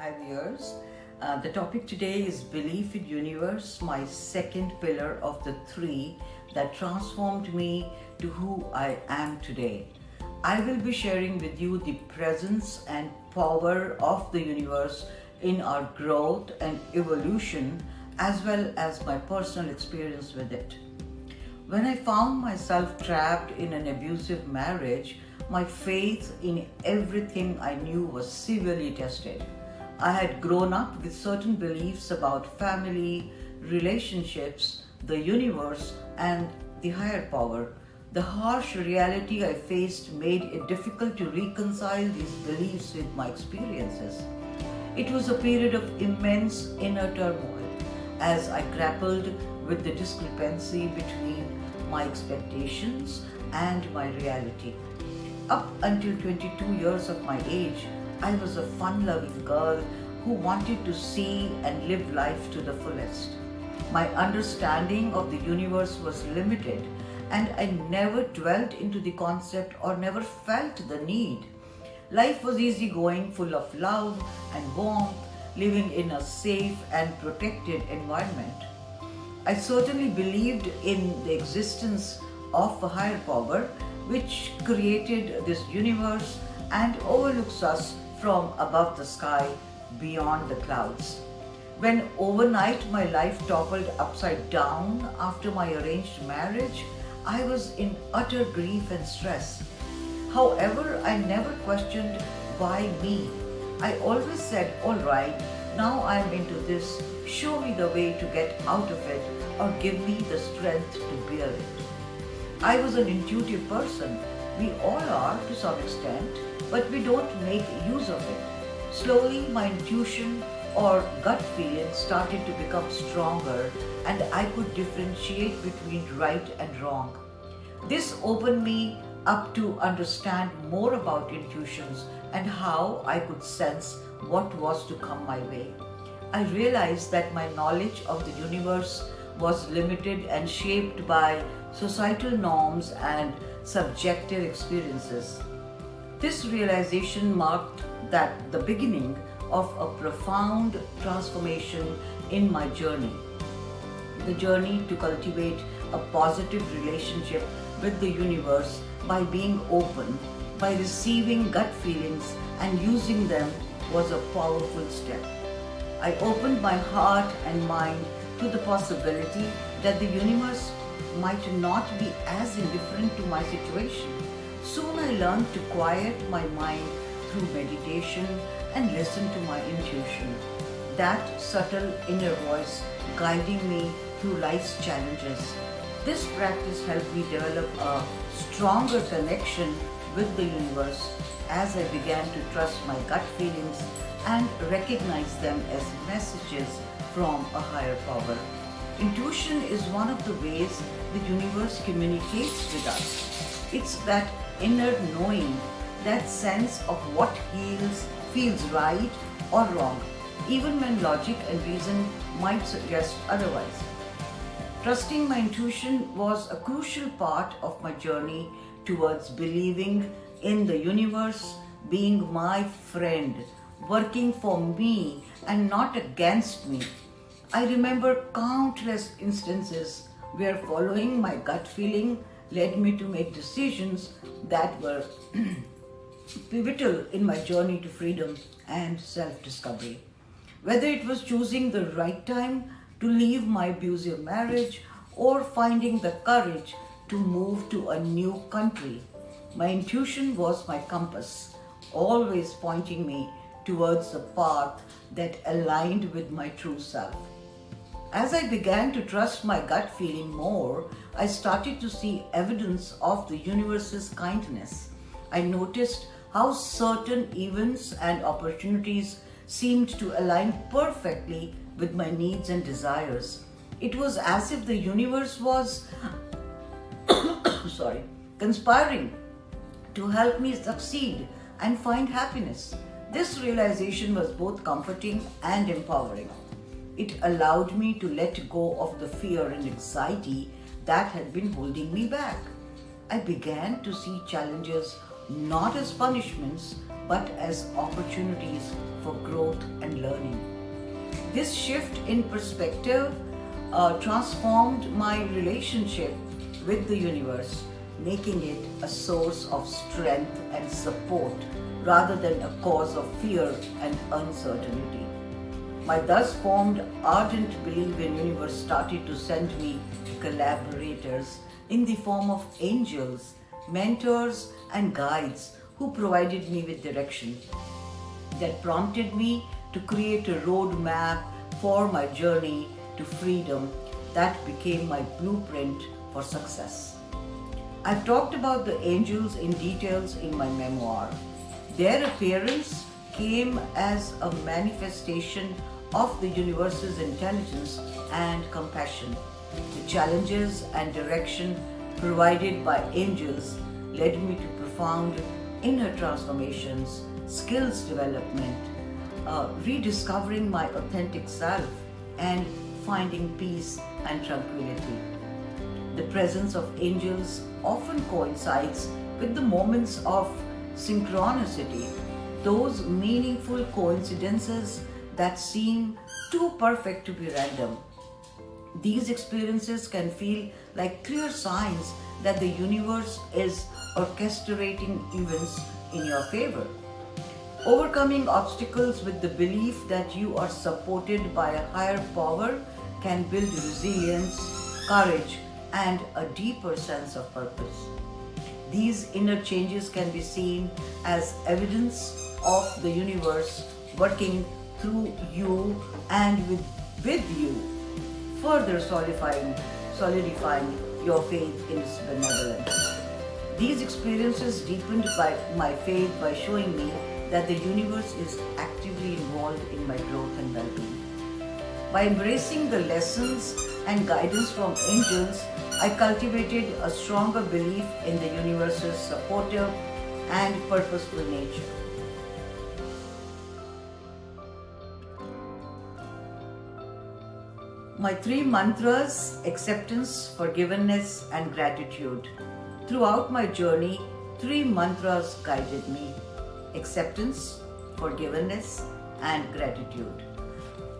Hi viewers. The topic today is belief in universe, my second pillar of the three that transformed me to who I am today. I will be sharing with you the presence and power of the universe in our growth and evolution, as well as my personal experience with it. When I found myself trapped in an abusive marriage, my faith in everything I knew was severely tested. I had grown up with certain beliefs about family, relationships, the universe, and the higher power. The harsh reality I faced made it difficult to reconcile these beliefs with my experiences. It was a period of immense inner turmoil as I grappled with the discrepancy between my expectations and my reality. Up until 22 years of my age, I was a fun-loving girl who wanted to see and live life to the fullest. My understanding of the universe was limited, and I never dwelt into the concept or never felt the need. Life was easygoing, full of love and warmth, living in a safe and protected environment. I certainly believed in the existence of a higher power which created this universe and overlooks us from above the sky beyond the clouds. When overnight my life toppled upside down after my arranged marriage, I was in utter grief and stress. However, I never questioned why me. I always said, all right, now I'm into this, show me the way to get out of it or give me the strength to bear it. I was an intuitive person. We all are to some extent, but we don't make use of it. Slowly, my intuition or gut feeling started to become stronger, and I could differentiate between right and wrong. This opened me up to understand more about intuitions and how I could sense what was to come my way. I realized that my knowledge of the universe was limited and shaped by societal norms and subjective experiences. This realization marked the beginning of a profound transformation in my journey. The journey to cultivate a positive relationship with the universe by being open, by receiving gut feelings and using them was a powerful step. I opened my heart and mind to the possibility that the universe might not be as indifferent to my situation. Soon I learned to quiet my mind through meditation and listen to my intuition, that subtle inner voice guiding me through life's challenges. This practice helped me develop a stronger connection with the universe as I began to trust my gut feelings and recognize them as messages from a higher power. Intuition is one of the ways the universe communicates with us. It's that inner knowing, that sense of what feels right or wrong, even when logic and reason might suggest otherwise. Trusting my intuition was a crucial part of my journey towards believing in the universe being my friend, working for me and not against me. I remember countless instances where following my gut feeling led me to make decisions that were pivotal in my journey to freedom and self-discovery. Whether it was choosing the right time to leave my abusive marriage or finding the courage to move to a new country, my intuition was my compass, always pointing me towards the path that aligned with my true self. As I began to trust my gut feeling more, I started to see evidence of the universe's kindness. I noticed how certain events and opportunities seemed to align perfectly with my needs and desires. It was as if the universe was conspiring to help me succeed and find happiness. This realization was both comforting and empowering. It allowed me to let go of the fear and anxiety that had been holding me back. I began to see challenges not as punishments but as opportunities for growth and learning. This shift in perspective transformed my relationship with the universe, making it a source of strength and support rather than a cause of fear and uncertainty. My thus formed ardent belief in universe started to send me collaborators in the form of angels, mentors and guides who provided me with direction that prompted me to create a roadmap for my journey to freedom that became my blueprint for success. I've talked about the angels in details in my memoir. Their appearance came as a manifestation of the universe's intelligence and compassion. The challenges and direction provided by angels led me to profound inner transformations, skills development, rediscovering my authentic self, and finding peace and tranquility. The presence of angels often coincides with the moments of synchronicity, those meaningful coincidences that seem too perfect to be random. These experiences can feel like clear signs that the universe is orchestrating events in your favor. Overcoming obstacles with the belief that you are supported by a higher power can build resilience, courage, and a deeper sense of purpose. These inner changes can be seen as evidence of the universe working through you and with you, further solidifying your faith in its benevolence. These experiences deepened my faith by showing me that the universe is actively involved in my growth and well-being. By embracing the lessons and guidance from angels, I cultivated a stronger belief in the universe's supportive and purposeful nature. My three mantras: acceptance, forgiveness, and gratitude. Throughout my journey, three mantras guided me: acceptance, forgiveness, and gratitude.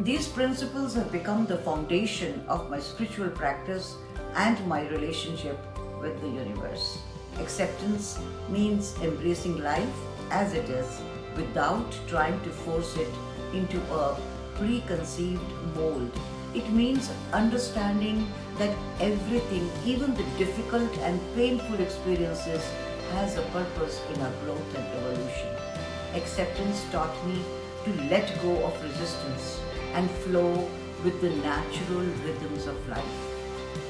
These principles have become the foundation of my spiritual practice and my relationship with the universe. Acceptance means embracing life as it is without trying to force it into a preconceived mold. It means understanding that everything, even the difficult and painful experiences, has a purpose in our growth and evolution. Acceptance taught me to let go of resistance and flow with the natural rhythms of life.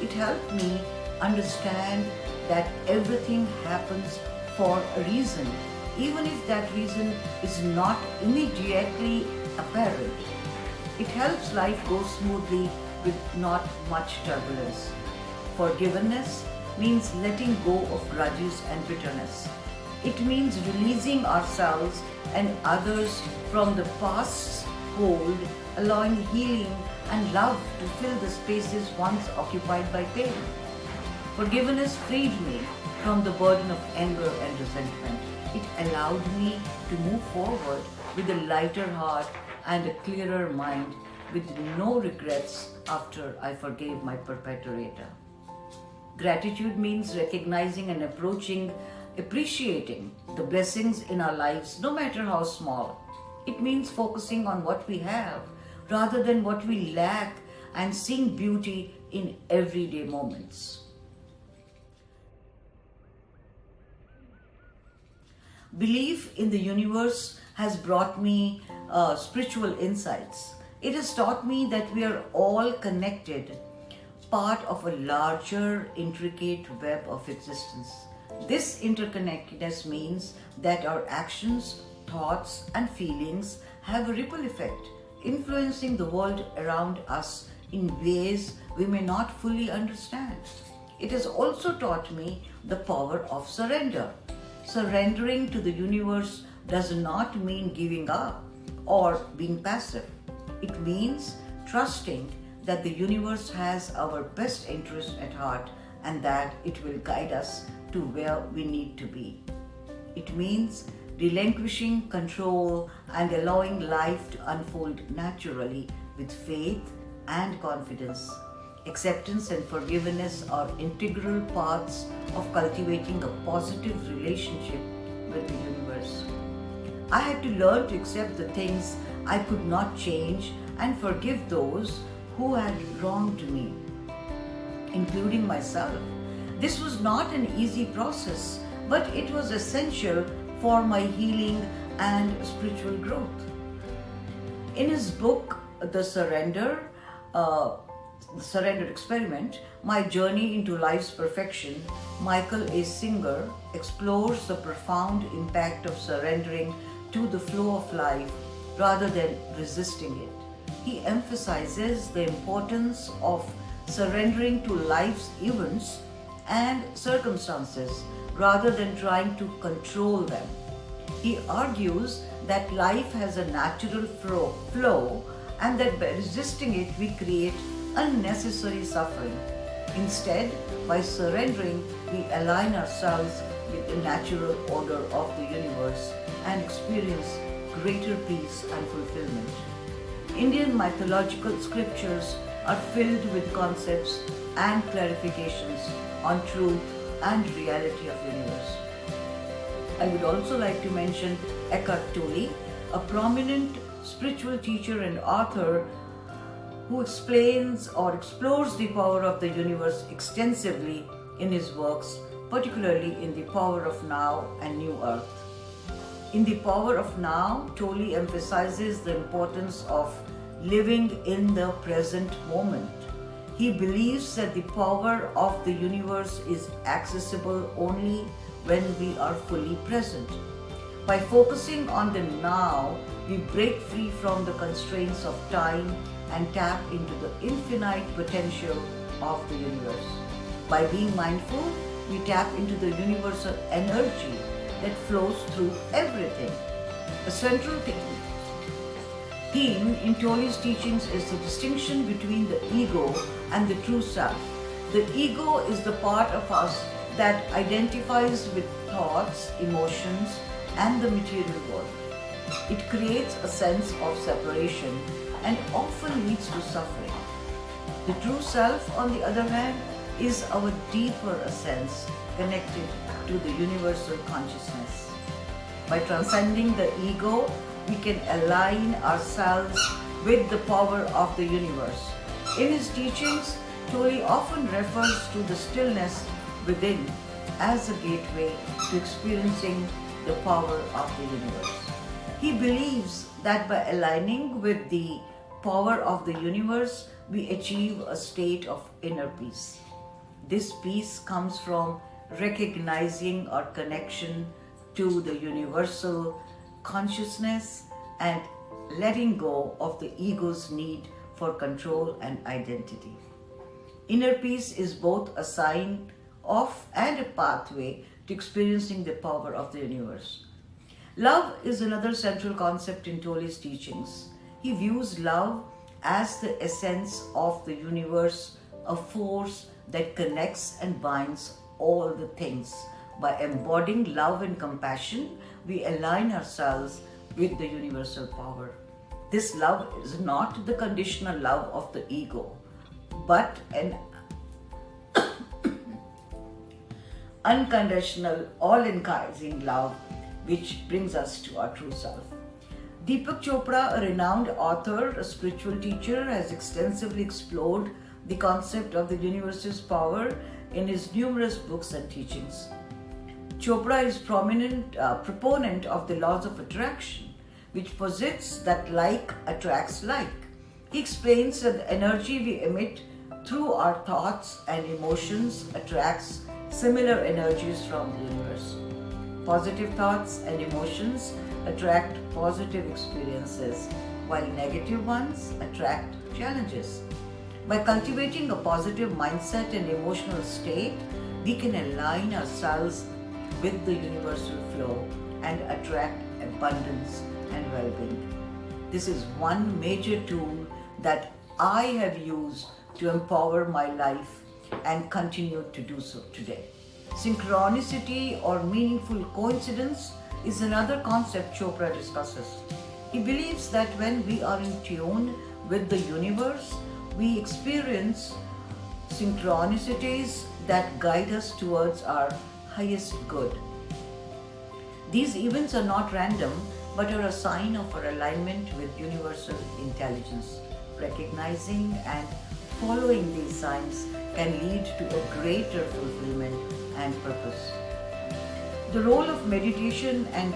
It helped me understand that everything happens for a reason, even if that reason is not immediately apparent. It helps life go smoothly with not much turbulence. Forgiveness means letting go of grudges and bitterness. It means releasing ourselves and others from the past's hold, allowing healing and love to fill the spaces once occupied by pain. Forgiveness freed me from the burden of anger and resentment. It allowed me to move forward with a lighter heart and a clearer mind, with no regrets after I forgave my perpetrator. Gratitude means recognizing and appreciating the blessings in our lives, no matter how small. It means focusing on what we have rather than what we lack and seeing beauty in everyday moments. Belief in the universe has brought me spiritual insights. It has taught me that we are all connected, part of a larger, intricate web of existence. This interconnectedness means that our actions, thoughts, and feelings have a ripple effect, influencing the world around us in ways we may not fully understand. It has also taught me the power of surrender. Surrendering to the universe does not mean giving up or being passive. It means trusting that the universe has our best interest at heart and that it will guide us to where we need to be. It means relinquishing control and allowing life to unfold naturally with faith and confidence. Acceptance and forgiveness are integral parts of cultivating a positive relationship with the universe. I had to learn to accept the things I could not change and forgive those who had wronged me, including myself. This was not an easy process, but it was essential for my healing and spiritual growth. In his book, The Surrender Experiment, My Journey into Life's Perfection, Michael A. Singer explores the profound impact of surrendering to the flow of life rather than resisting it. He emphasizes the importance of surrendering to life's events and circumstances rather than trying to control them. He argues that life has a natural flow and that by resisting it we create unnecessary suffering. Instead, by surrendering, we align ourselves with the natural order of the universe and experience greater peace and fulfillment. Indian mythological scriptures are filled with concepts and clarifications on truth and reality of the universe. I would also like to mention Eckhart Tolle, a prominent spiritual teacher and author who explains or explores the power of the universe extensively in his works, particularly in The Power of Now and New Earth. In The Power of Now, Tolle emphasizes the importance of living in the present moment. He believes that the power of the universe is accessible only when we are fully present. By focusing on the now, we break free from the constraints of time and tap into the infinite potential of the universe. By being mindful, we tap into the universal energy that flows through everything. A central theme in Tolle's teachings is the distinction between the ego and the true self. The ego is the part of us that identifies with thoughts, emotions, and the material world. It creates a sense of separation and often leads to suffering. The true self, on the other hand, is our deeper essence connected to the universal consciousness. By transcending the ego, we can align ourselves with the power of the universe. In his teachings, Tolle often refers to the stillness within as a gateway to experiencing the power of the universe. He believes that by aligning with the power of the universe, we achieve a state of inner peace. This peace comes from recognizing our connection to the universal consciousness and letting go of the ego's need for control and identity. Inner peace is both a sign of and a pathway to experiencing the power of the universe. Love is another central concept in Tolle's teachings. He views love as the essence of the universe, a force that connects and binds all the things. By embodying love and compassion, we align ourselves with the universal power. This love is not the conditional love of the ego, but an unconditional, all-encompassing love which brings us to our true self. Deepak Chopra, a renowned author, a spiritual teacher, has extensively explored the concept of the universe's power in his numerous books and teachings. Chopra is prominent proponent of the laws of attraction, which posits that like attracts like. He explains that the energy we emit through our thoughts and emotions attracts similar energies from the universe. Positive thoughts and emotions attract positive experiences, while negative ones attract challenges. By cultivating a positive mindset and emotional state, we can align ourselves with the universal flow and attract abundance and well-being. This is one major tool that I have used to empower my life and continue to do so today. Synchronicity or meaningful coincidence is another concept Chopra discusses. He believes that when we are in tune with the universe, we experience synchronicities that guide us towards our highest good. These events are not random but are a sign of our alignment with universal intelligence. Recognizing and following these signs can lead to a greater fulfillment and purpose. The role of meditation and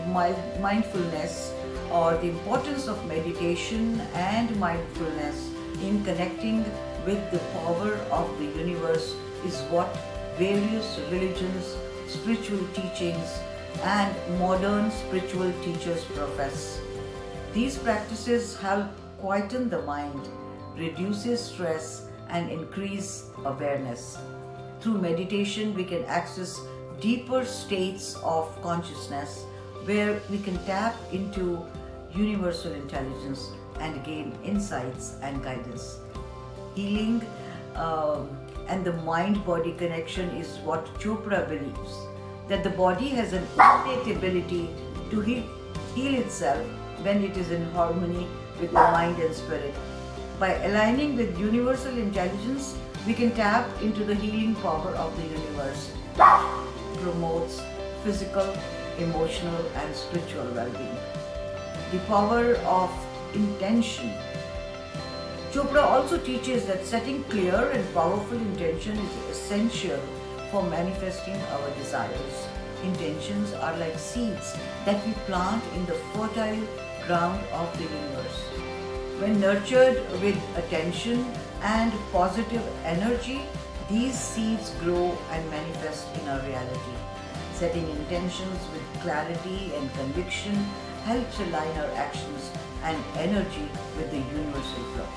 mindfulness, or the importance of meditation and mindfulness in connecting with the power of the universe, is what various religions, spiritual teachings, and modern spiritual teachers profess. These practices help quieten the mind, reduces stress, and increase awareness. Through meditation, we can access deeper states of consciousness where we can tap into universal intelligence and gain insights and guidance. Healing and the mind-body connection is what Chopra believes, that the body has an innate ability to heal itself when it is in harmony with the mind and spirit. By aligning with universal intelligence, we can tap into the healing power of the universe. It promotes physical, emotional, and spiritual well-being. The power of intention. Chopra also teaches that setting clear and powerful intention is essential for manifesting our desires. Intentions are like seeds that we plant in the fertile ground of the universe. When nurtured with attention and positive energy, these seeds grow and manifest in our reality. Setting intentions with clarity and conviction helps align our actions and energy with the universal flow.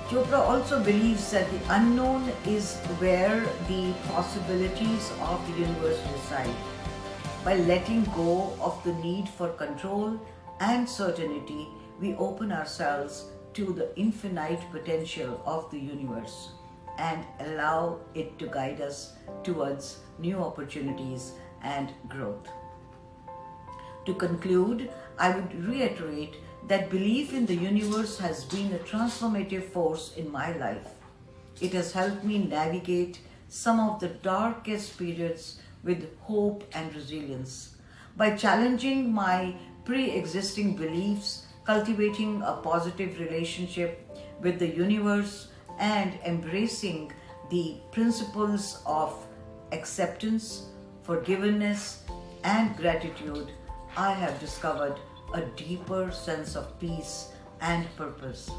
Chopra also believes that the unknown is where the possibilities of the universe reside. By letting go of the need for control and certainty, we open ourselves to the infinite potential of the universe and allow it to guide us towards new opportunities and growth. To conclude, I would reiterate that belief in the universe has been a transformative force in my life. It has helped me navigate some of the darkest periods with hope and resilience. By challenging my pre-existing beliefs, cultivating a positive relationship with the universe, and embracing the principles of acceptance, forgiveness, and gratitude, I have discovered a deeper sense of peace and purpose.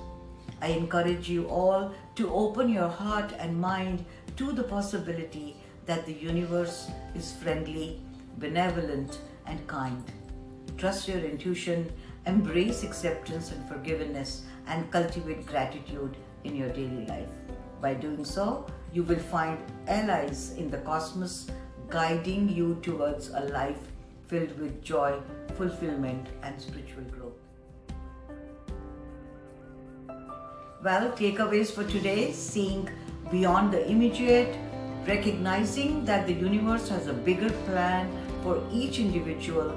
I encourage you all to open your heart and mind to the possibility that the universe is friendly, benevolent, and kind. Trust your intuition, embrace acceptance and forgiveness, and cultivate gratitude in your daily life. By doing so, you will find allies in the cosmos guiding you towards a life filled with joy, fulfillment, and spiritual growth. Well, takeaways for today: seeing beyond the immediate, recognizing that the universe has a bigger plan for each individual,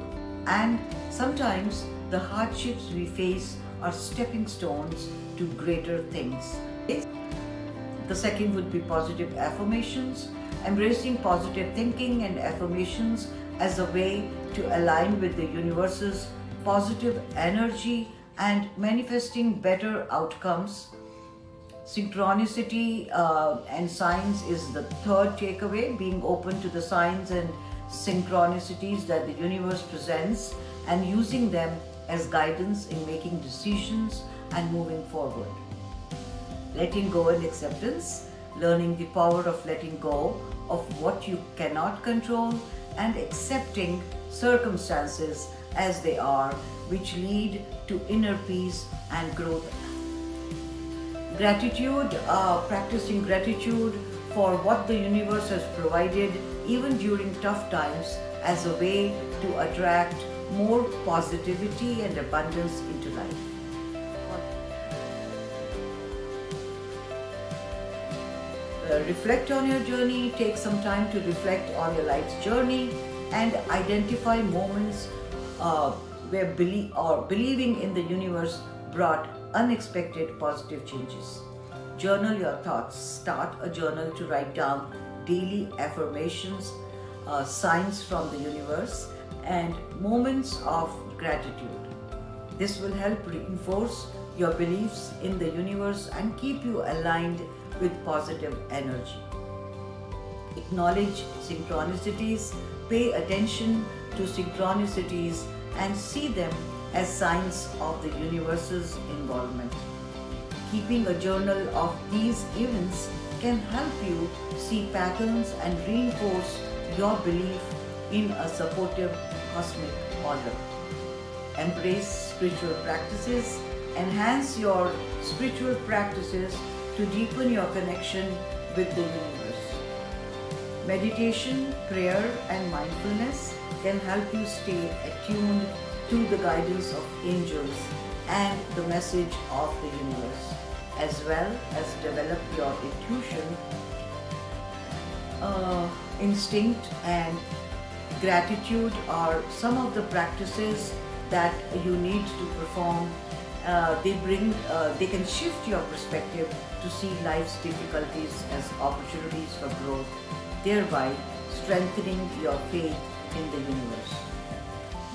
and sometimes the hardships we face are stepping stones to greater things. The second would be positive affirmations, embracing positive thinking and affirmations as a way to align with the universe's positive energy and manifesting better outcomes. Synchronicity and signs is the third takeaway, being open to the signs and synchronicities that the universe presents and using them as guidance in making decisions and moving forward. Letting go and acceptance, learning the power of letting go of what you cannot control and accepting circumstances as they are, which lead to inner peace and growth. Gratitude, practicing gratitude for what the universe has provided even during tough times as a way to attract more positivity and abundance into life. reflect on your journey, take some time to reflect on your life's journey and identify moments where believing in the universe brought unexpected positive changes. Journal your thoughts. Start a journal to write down daily affirmations, signs from the universe, and moments of gratitude. This will help reinforce your beliefs in the universe and keep you aligned with positive energy. Acknowledge synchronicities, pay attention to synchronicities, and see them as signs of the universe's involvement. Keeping a journal of these events can help you see patterns and reinforce your belief in a supportive cosmic order. Embrace spiritual practices. Enhance your spiritual practices to deepen your connection with the universe. Meditation, prayer, and mindfulness can help you stay attuned to the guidance of angels and the message of the universe, as well as develop your intuition, instinct, and gratitude are some of the practices that you need to perform. They can shift your perspective to see life's difficulties as opportunities for growth, thereby strengthening your faith in the universe.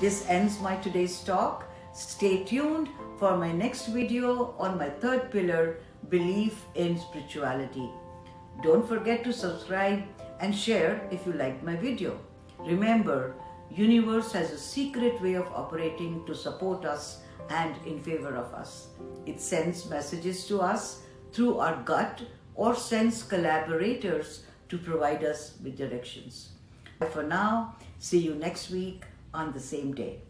This ends my today's talk. Stay tuned for my next video on my third pillar, belief in spirituality. Don't forget to subscribe and share if you liked my video. Remember, universe has a secret way of operating to support us and in favor of us. It sends messages to us through our gut or sends collaborators to provide us with directions. For now, see you next week on the same day.